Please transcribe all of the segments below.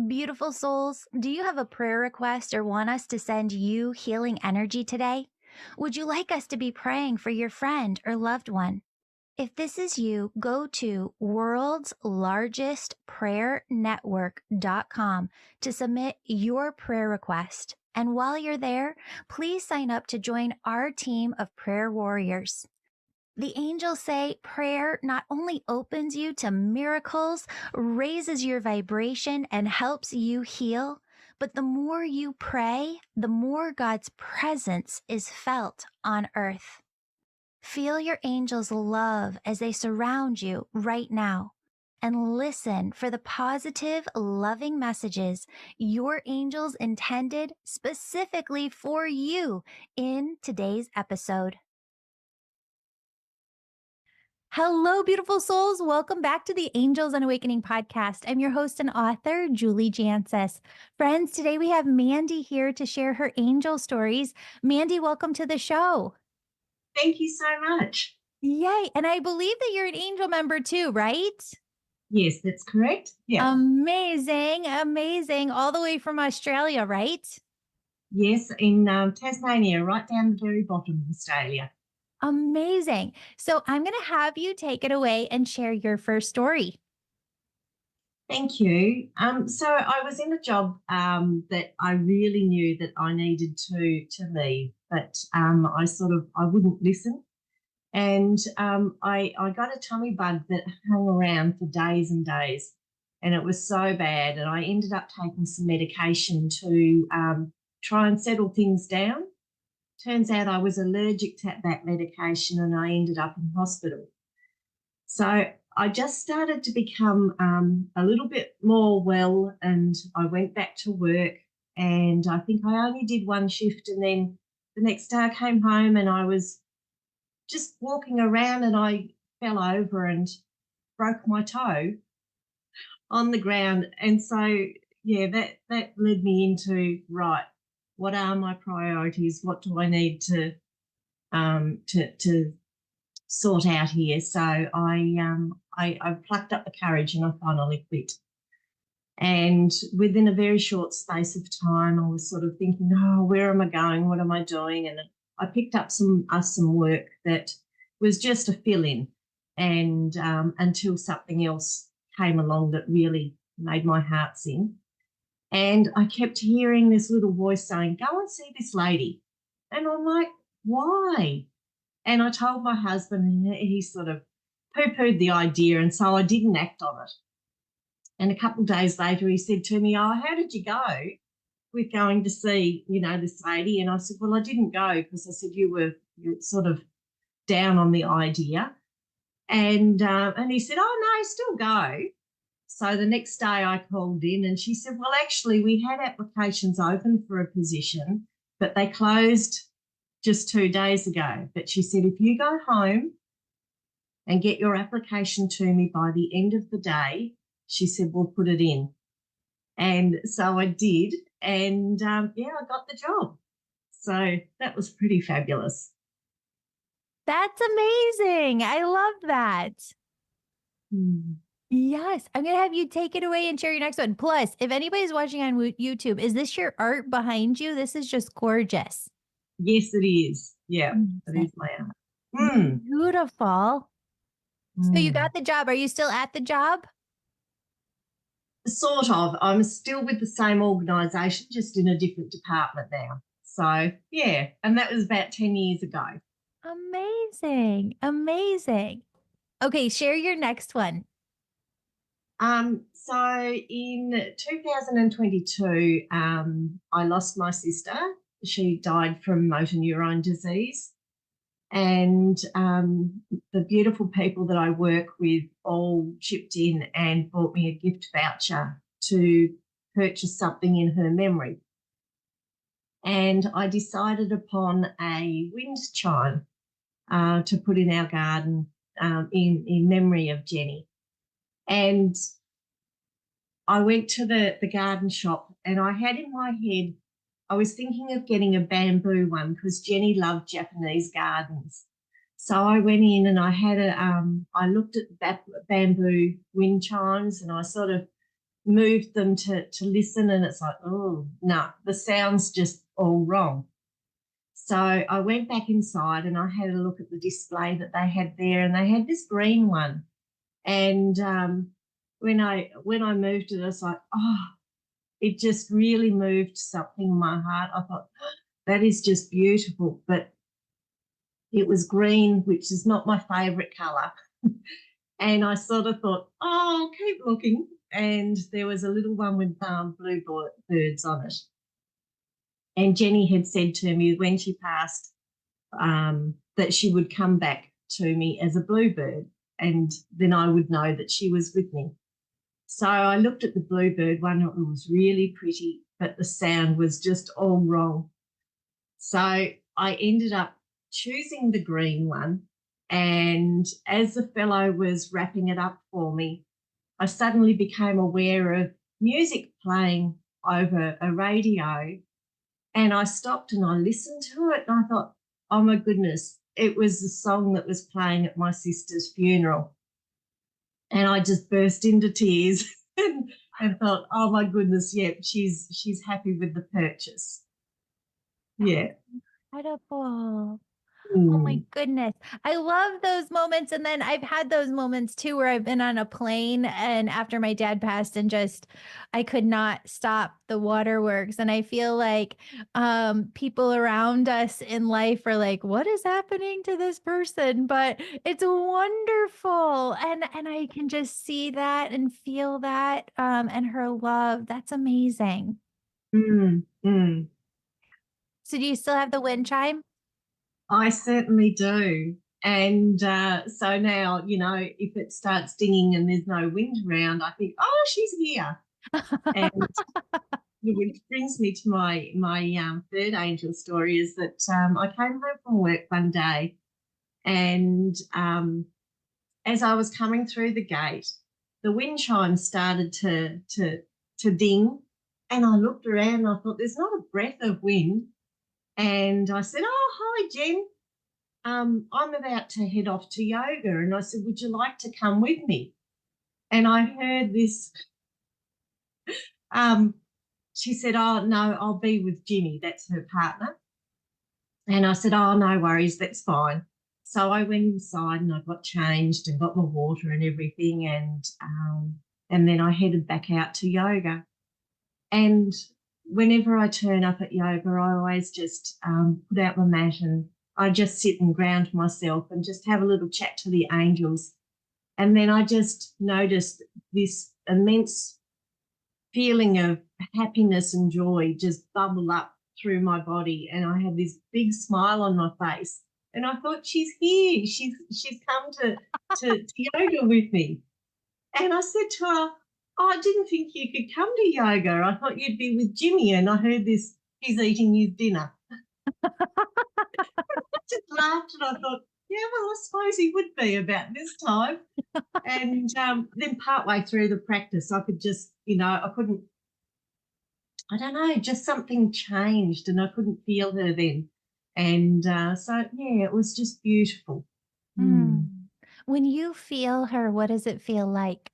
Beautiful souls, do you have a prayer request or want us to send you healing energy today? Would you like us to be praying for your friend or loved one? If this is you, go to worldslargestprayernetwork.com to submit your prayer request. And while you're there, please sign up to join our team of prayer warriors. The angels say prayer not only opens you to miracles, raises your vibration, and helps you heal, but the more you pray, the more God's presence is felt on earth. Feel your angels' love as they surround you right now. And listen for the positive, loving messages your angels intended specifically for you in today's episode. Hello, beautiful souls. Welcome back to the Angels and Awakening podcast. I'm your host and author, Julie Jancis. Friends, today we have Mandy here to share her angel stories. Mandy, welcome to the show. Thank you so much. Yay. And I believe that you're an angel member too, right? Yes, that's correct. Yeah. Amazing. Amazing. All the way from Australia, right? Yes, in Tasmania, right down the very bottom of Australia. Amazing. So I'm going to have you take it away and share your first story. Thank you. So I was in a job that I really knew that I needed to leave, but I wouldn't listen, and I got a tummy bug that hung around for days and days, and it was so bad, and I ended up taking some medication to try and settle things down. Turns out I was allergic to that medication, and I ended up in hospital. So I just started to become a little bit more well, and I went back to work. And I think I only did one shift, and then the next day I came home and I was just walking around and I fell over and broke my toe on the ground. And so, yeah, that led me into, right, what are my priorities? What do I need to sort out here? So I plucked up the courage and I finally quit. And within a very short space of time, I was sort of thinking, oh, where am I going? What am I doing? And I picked up some work that was just a fill-in, and until something else came along that really made my heart sing. And I kept hearing this little voice saying, go and see this lady. And I'm like, why? And I told my husband, and he sort of poo-pooed the idea, and so I didn't act on it. And a couple of days later, he said to me, oh, how did you go with going to see, this lady? And I said, well, I didn't go because I said you were sort of down on the idea. And he said, oh, no, still go. So the next day I called in and she said, well, actually, we had applications open for a position, but they closed just 2 days ago. But she said, if you go home and get your application to me by the end of the day, she said, we'll put it in. And so I did. And I got the job. So that was pretty fabulous. That's amazing. I love that. Mm. Yes. I'm going to have you take it away and share your next one. Plus, if anybody's watching on YouTube, is this your art behind you? This is just gorgeous. Yes, it is. Yeah, it is my art. Mm. Beautiful. So you got the job. Are you still at the job? Sort of. I'm still with the same organisation, just in a different department now. So, yeah, and that was about 10 years ago. Amazing. Amazing. Okay, share your next one. So in 2022, I lost my sister. She died from motor neurone disease. And the beautiful people that I work with all chipped in and bought me a gift voucher to purchase something in her memory. And I decided upon a wind chime to put in our garden in memory of Jenny. And I went to the garden shop and I had in my head, I was thinking of getting a bamboo one because Jenny loved Japanese gardens. So I went in and I had I looked at bamboo wind chimes and I sort of moved them to listen, and it's like, oh, no, the sound's just all wrong. So I went back inside and I had a look at the display that they had there, and they had this green one. And when I moved it, I was like, oh, it just really moved something in my heart. I thought, oh, that is just beautiful. But it was green, which is not my favourite colour. And I sort of thought, oh, I'll keep looking. And there was a little one with blue birds on it. And Jenny had said to me when she passed that she would come back to me as a bluebird, and then I would know that she was with me. So I looked at the bluebird one. It was really pretty, but the sound was just all wrong. So I ended up choosing the green one. And as the fellow was wrapping it up for me, I suddenly became aware of music playing over a radio. And I stopped and I listened to it, and I thought, oh my goodness, it was the song that was playing at my sister's funeral. And I just burst into tears and thought, oh my goodness, yeah, she's happy with the purchase. Yeah. Incredible. Oh my Mm. goodness. I love those moments. And then I've had those moments too where I've been on a plane and after my dad passed and just I could not stop the waterworks. And I feel like people around us in life are like, what is happening to this person? But it's wonderful. And I can just see that and feel that and her love. That's amazing. Mm. Mm. So do you still have the wind chime? I certainly do. And so now, if it starts dinging and there's no wind around, I think, oh, she's here. And which brings me to my third angel story is that I came home from work one day, and as I was coming through the gate, the wind chime started to ding, and I looked around and I thought, there's not a breath of wind. And I said, oh, hi, Jen. I'm about to head off to yoga. And I said, would you like to come with me? And I heard this. She said, oh, no, I'll be with Jimmy. That's her partner. And I said, oh, no worries, that's fine. So I went inside and I got changed and got my water and everything. And then I headed back out to yoga. And whenever I turn up at yoga, I always just put out my mat and I just sit and ground myself and just have a little chat to the angels. And then I just noticed this immense feeling of happiness and joy just bubble up through my body. And I had this big smile on my face. And I thought, she's here. She's come to yoga with me. And I said to her, oh, I didn't think you could come to yoga. I thought you'd be with Jimmy. And I heard this, he's eating his dinner. I just laughed and I thought, yeah, well, I suppose he would be about this time. And then partway through the practice, I could just, I couldn't, I don't know, just something changed and I couldn't feel her then. And so, yeah, it was just beautiful. Mm. When you feel her, what does it feel like?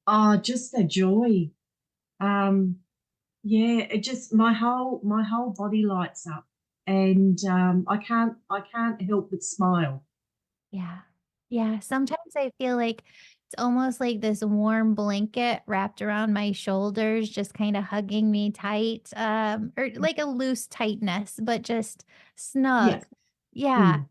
Oh, just the joy. Um, yeah, it just my whole body lights up, and I can't help but smile. Yeah. Yeah. Sometimes I feel like it's almost like this warm blanket wrapped around my shoulders, just kind of hugging me tight, or like a loose tightness, but just Yeah. snug. Yeah. Mm.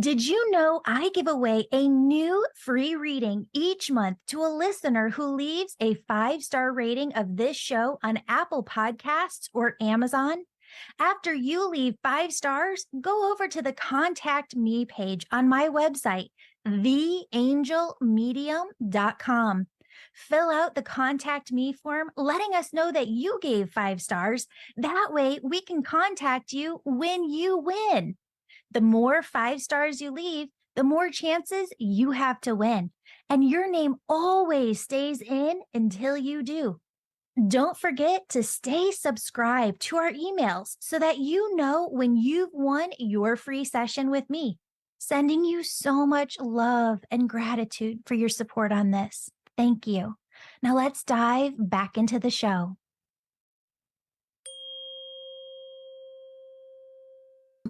Did you know I give away a new free reading each month to a listener who leaves a 5-star rating of this show on Apple Podcasts or Amazon? After you leave 5 stars, go over to the Contact Me page on my website, theangelmedium.com. Fill out the Contact Me form, letting us know that you gave 5 stars. That way we can contact you when you win. The more 5 stars you leave, the more chances you have to win. And your name always stays in until you do. Don't forget to stay subscribed to our emails so that you know when you've won your free session with me. Sending you so much love and gratitude for your support on this. Thank you. Now let's dive back into the show.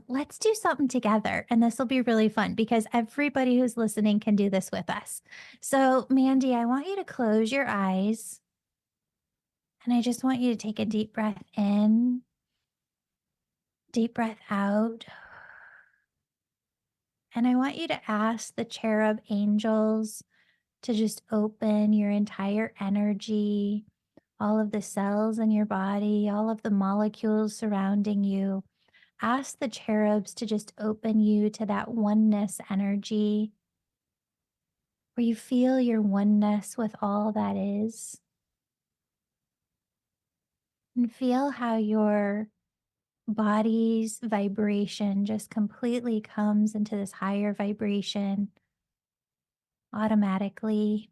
Let's do something together. And this will be really fun because everybody who's listening can do this with us. So, Mandy, I want you to close your eyes and I just want you to take a deep breath in, deep breath out. And I want you to ask the cherub angels to just open your entire energy, all of the cells in your body, all of the molecules surrounding you. Ask the cherubs to just open you to that oneness energy where you feel your oneness with all that is. And feel how your body's vibration just completely comes into this higher vibration automatically.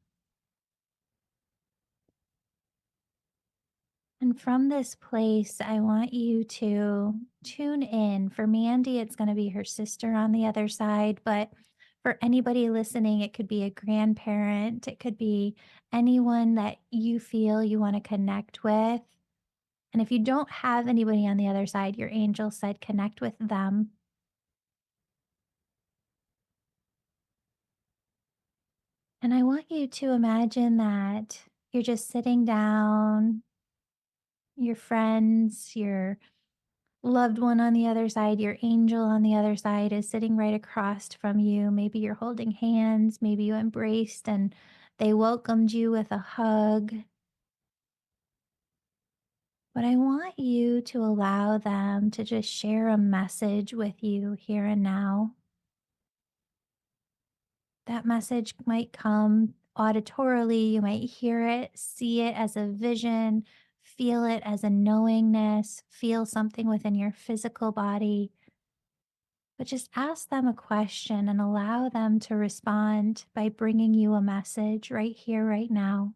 And from this place, I want you to tune in. For Mandy, it's going to be her sister on the other side. But for anybody listening, it could be a grandparent, it could be anyone that you feel you want to connect with. And if you don't have anybody on the other side, your angel said connect with them. And I want you to imagine that you're just sitting down, your friends, your loved one on the other side, your angel on the other side is sitting right across from you. Maybe you're holding hands, maybe you embraced and they welcomed you with a hug. But I want you to allow them to just share a message with you here and now. That message might come auditorily, you might hear it, see it as a vision, feel it as a knowingness, feel something within your physical body. But just ask them a question and allow them to respond by bringing you a message right here, right now.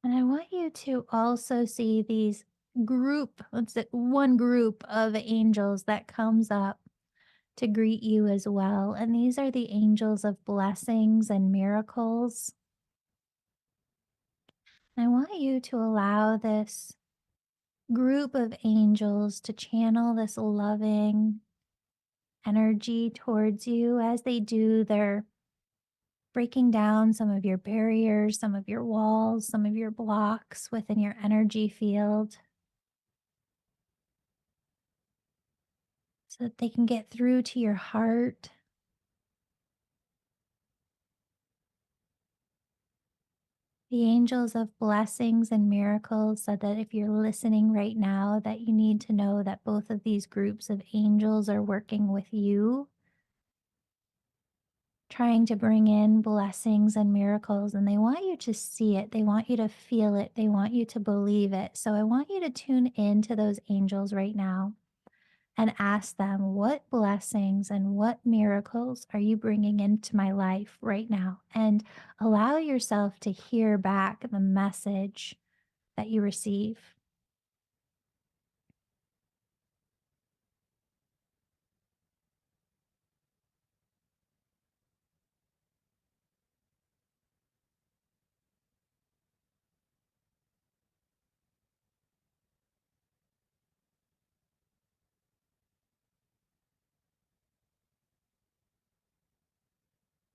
And I want you to also see these one group of angels that comes up to greet you as well. And these are the angels of blessings and miracles. I want you to allow this group of angels to channel this loving energy towards you as they do. They're breaking down some of your barriers, some of your walls, some of your blocks within your energy field so that they can get through to your heart. The angels of blessings and miracles said that if you're listening right now, that you need to know that both of these groups of angels are working with you, trying to bring in blessings and miracles, and they want you to see it. They want you to feel it. They want you to believe it. So I want you to tune in to those angels right now and ask them, what blessings and what miracles are you bringing into my life right now? And allow yourself to hear back the message that you receive.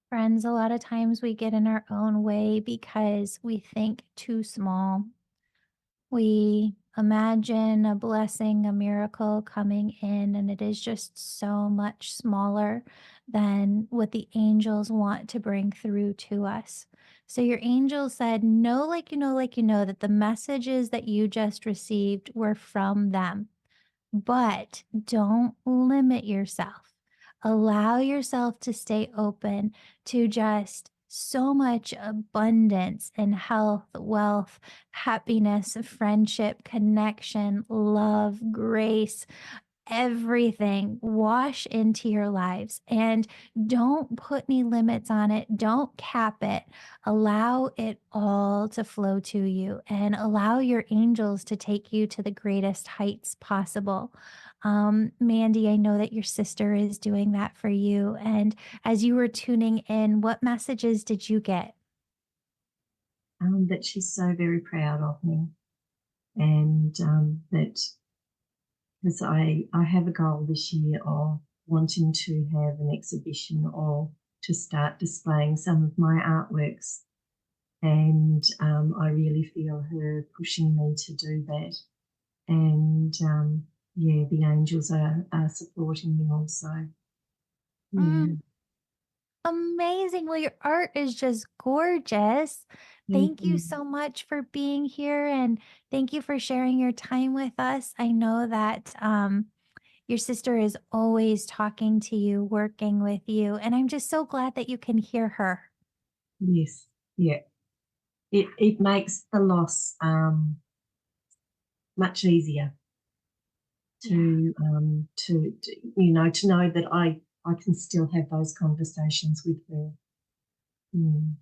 Friends, a lot of times we get in our own way because we think too small. We imagine a blessing, a miracle coming in, and it is just so much smaller than what the angels want to bring through to us. So, your angel said, know, like you know, that the messages that you just received were from them. But don't limit yourself. Allow yourself to stay open to just so much abundance and health, wealth, happiness, friendship, connection, love, grace, everything wash into your lives, and don't put any limits on it. Don't cap it. Allow it all to flow to you and allow your angels to take you to the greatest heights possible. Mandy, I know that your sister is doing that for you. And as you were tuning in, what messages did you get? That she's so very proud of me, and that because I have a goal this year of wanting to have an exhibition or to start displaying some of my artworks. And I really feel her pushing me to do that. And yeah, the angels are supporting me also. Yeah, Mm, amazing. Well, your art is just gorgeous. thank Thank you you. so much for being here and thank you for sharing your time with us. I know that your sister is always talking to you, working with you, and I'm just so glad that you can hear her. Yes, yeah. It makes the loss much easier Yeah. to you know, to know that I can still have those conversations with her. Mm.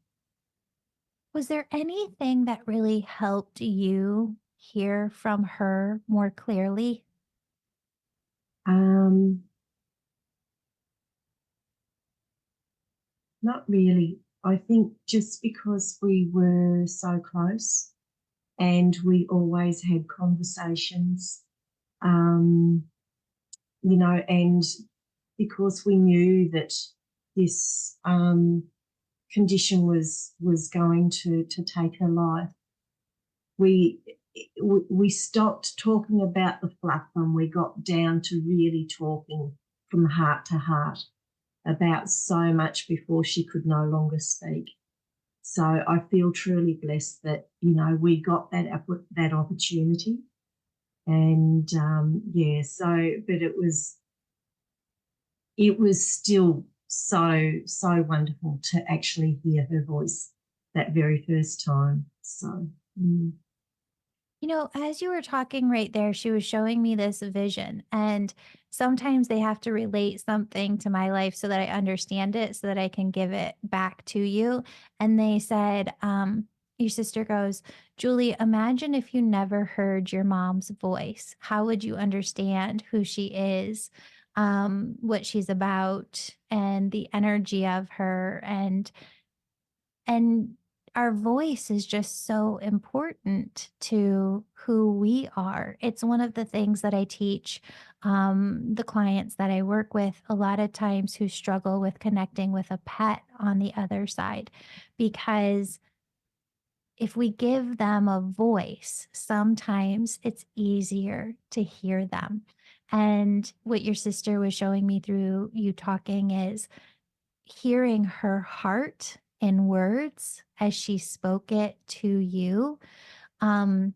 Was there anything that really helped you hear from her more clearly? Um, Not really. I think just because we were so close and we always had conversations, um, you know, and because we knew that this condition was going to take her life, we we stopped talking about the fluff and we got down to really talking from heart to heart about so much before she could no longer speak. So I feel truly blessed that we got that opportunity, and yeah. So, but it was still so wonderful to actually hear her voice that very first time. So You know, as you were talking right there, she was showing me this vision. And sometimes they have to relate something to my life so that I understand it, so that I can give it back to you. And they said, your sister goes, Julie, imagine if you never heard your mom's voice. How would you understand who she is, what she's about, and the energy of her? And our voice is just so important to who we are. It's one of the things that I teach the clients that I work with a lot of times who struggle with connecting with a pet on the other side. Because if we give them a voice, sometimes it's easier to hear them. And what your sister was showing me through you talking is hearing her heart in words as she spoke it to you um,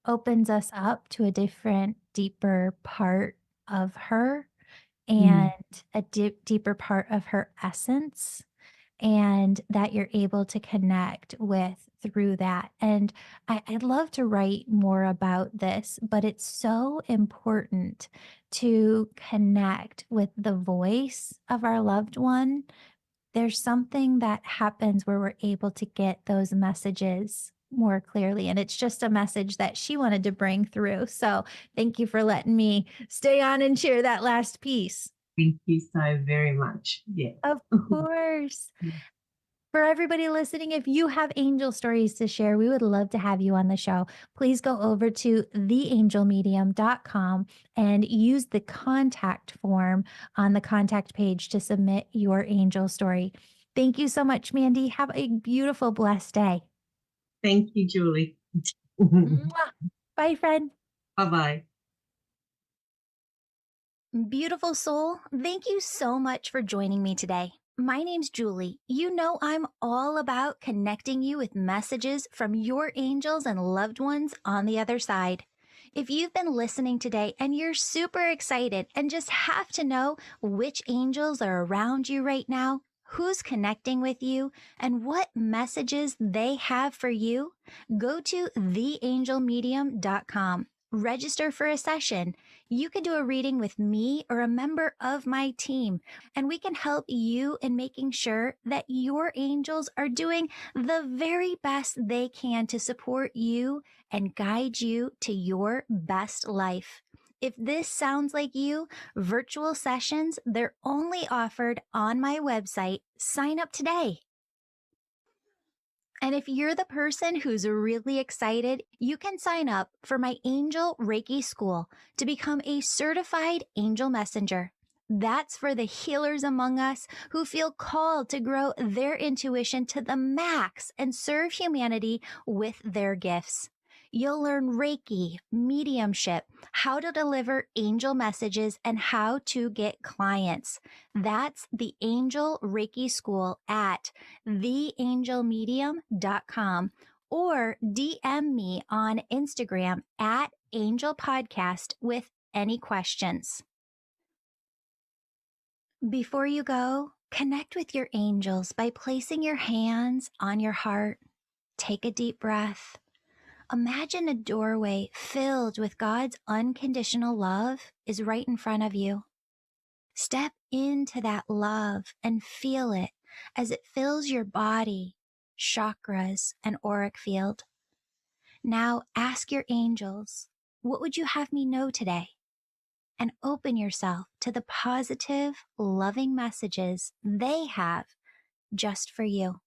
opens us up to a different, deeper part of her and mm, a deeper part of her essence. And that you're able to connect with through that. And I'd love to write more about this, but it's so important to connect with the voice of our loved one. There's something that happens where we're able to get those messages more clearly. And it's just a message that she wanted to bring through. So thank you for letting me stay on and share that last piece. thank you so very much. Yeah. Of course. For everybody listening, if you have angel stories to share, we would love to have you on the show. Please go over to theangelmedium.com and use the contact form on the contact page to submit your angel story. Thank you so much, Mandy. Have a beautiful, blessed day. Thank you, Julie. Bye Mwah. Bye, friend. bye. Beautiful soul, thank you so much for joining me today. My name's Julie. You know I'm all about connecting you with messages from your angels and loved ones on the other side. If you've been listening today and you're super excited and just have to know which angels are around you right now, who's connecting with you, and what messages they have for you, go to theangelmedium.com. Register for a session. You can do a reading with me or a member of my team, and we can help you in making sure that your angels are doing the very best they can to support you and guide you to your best life. If this sounds like you, virtual sessions, they're only offered on my website. Sign up today. And if you're the person who's really excited, you can sign up for my Angel Reiki School to become a certified angel messenger. That's for the healers among us who feel called to grow their intuition to the max and serve humanity with their gifts. You'll learn Reiki, mediumship, how to deliver angel messages, and how to get clients. That's the Angel Reiki School at theangelmedium.com or DM me on Instagram at Angel Podcast with any questions. Before you go, connect with your angels by placing your hands on your heart. Take a deep breath. Imagine a doorway filled with God's unconditional love is right in front of you. Step into that love and feel it as it fills your body, chakras, and auric field. Now ask your angels, what would you have me know today? And open yourself to the positive, loving messages they have just for you.